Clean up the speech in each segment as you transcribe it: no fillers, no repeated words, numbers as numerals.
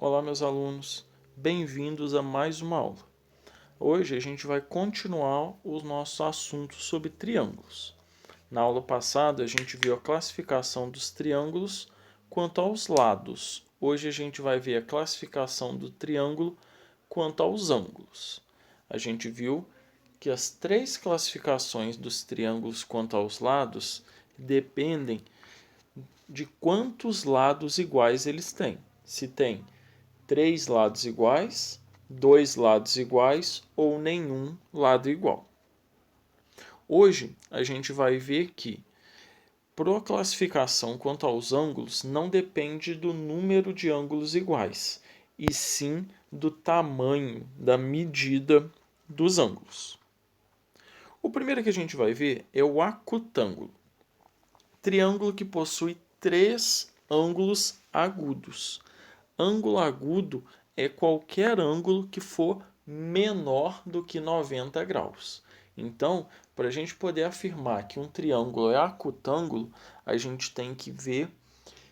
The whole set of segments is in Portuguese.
Olá, meus alunos, bem-vindos a mais uma aula. Hoje a gente vai continuar o nosso assunto sobre triângulos. Na aula passada a gente viu a classificação dos triângulos quanto aos lados. Hoje a gente vai ver a classificação do triângulo quanto aos ângulos. A gente viu que as três classificações dos triângulos quanto aos lados dependem de quantos lados iguais eles têm. Se tem 3 lados iguais, 2 lados iguais ou nenhum lado igual. Hoje a gente vai ver que para a classificação quanto aos ângulos não depende do número de ângulos iguais, e sim do tamanho, da medida dos ângulos. O primeiro que a gente vai ver é o acutângulo. Triângulo que possui 3 ângulos agudos. Ângulo agudo é qualquer ângulo que for menor do que 90 graus. Então, para a gente poder afirmar que um triângulo é acutângulo, a gente tem que ver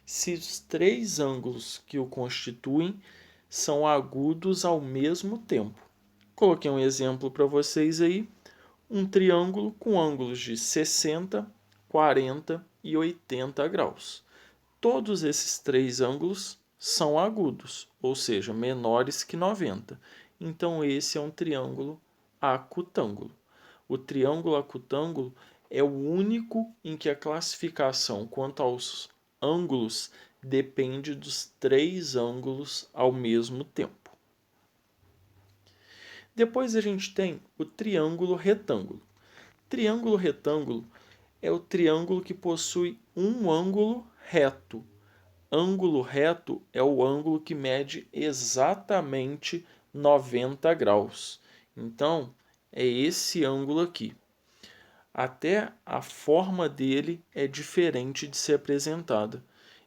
se os 3 ângulos que o constituem são agudos ao mesmo tempo. Coloquei um exemplo para vocês aí, um triângulo com ângulos de 60, 40 e 80 graus. Todos esses 3 ângulos são agudos, ou seja, menores que 90. Então, esse é um triângulo acutângulo. O triângulo acutângulo é o único em que a classificação quanto aos ângulos depende dos 3 ângulos ao mesmo tempo. Depois a gente tem o triângulo retângulo. Triângulo retângulo é o triângulo que possui um ângulo reto. Ângulo reto é o ângulo que mede exatamente 90 graus. Então, é esse ângulo aqui. Até a forma dele é diferente de ser apresentada.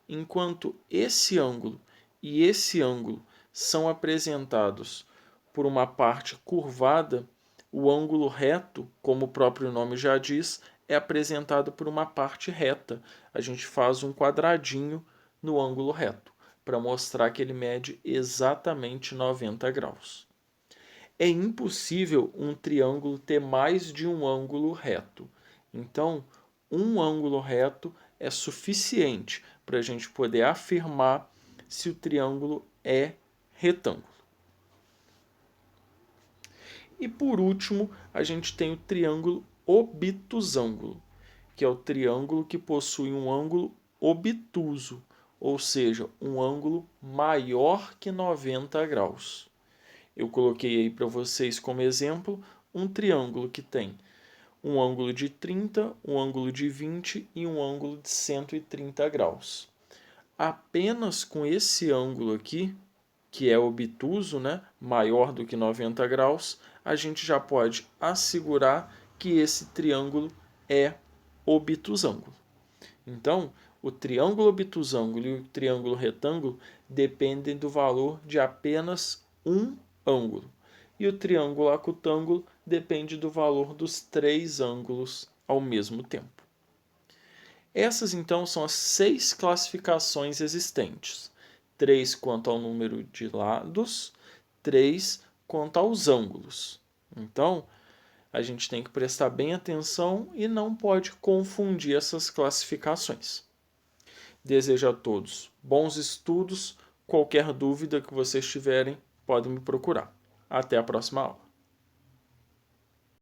Enquanto esse ângulo e esse ângulo são apresentados por uma parte curvada, o ângulo reto, como o próprio nome já diz, é apresentado por uma parte reta. A gente faz um quadradinho no ângulo reto, para mostrar que ele mede exatamente 90 graus. É impossível um triângulo ter mais de um ângulo reto. Então, um ângulo reto é suficiente para a gente poder afirmar se o triângulo é retângulo. E por último, a gente tem o triângulo obtusângulo, que é o triângulo que possui um ângulo obtuso, ou seja, um ângulo maior que 90 graus. Eu coloquei aí para vocês como exemplo um triângulo que tem um ângulo de 30, um ângulo de 20 e um ângulo de 130 graus. Apenas com esse ângulo aqui, que é obtuso, né, maior do que 90 graus, a gente já pode assegurar que esse triângulo é obtusângulo. Então, o triângulo obtusângulo e o triângulo retângulo dependem do valor de apenas um ângulo. E o triângulo acutângulo depende do valor dos 3 ângulos ao mesmo tempo. Essas, então, são as 6 classificações existentes. 3 quanto ao número de lados, 3 quanto aos ângulos. Então, a gente tem que prestar bem atenção e não pode confundir essas classificações. Desejo a todos bons estudos. Qualquer dúvida que vocês tiverem, podem me procurar. Até a próxima aula.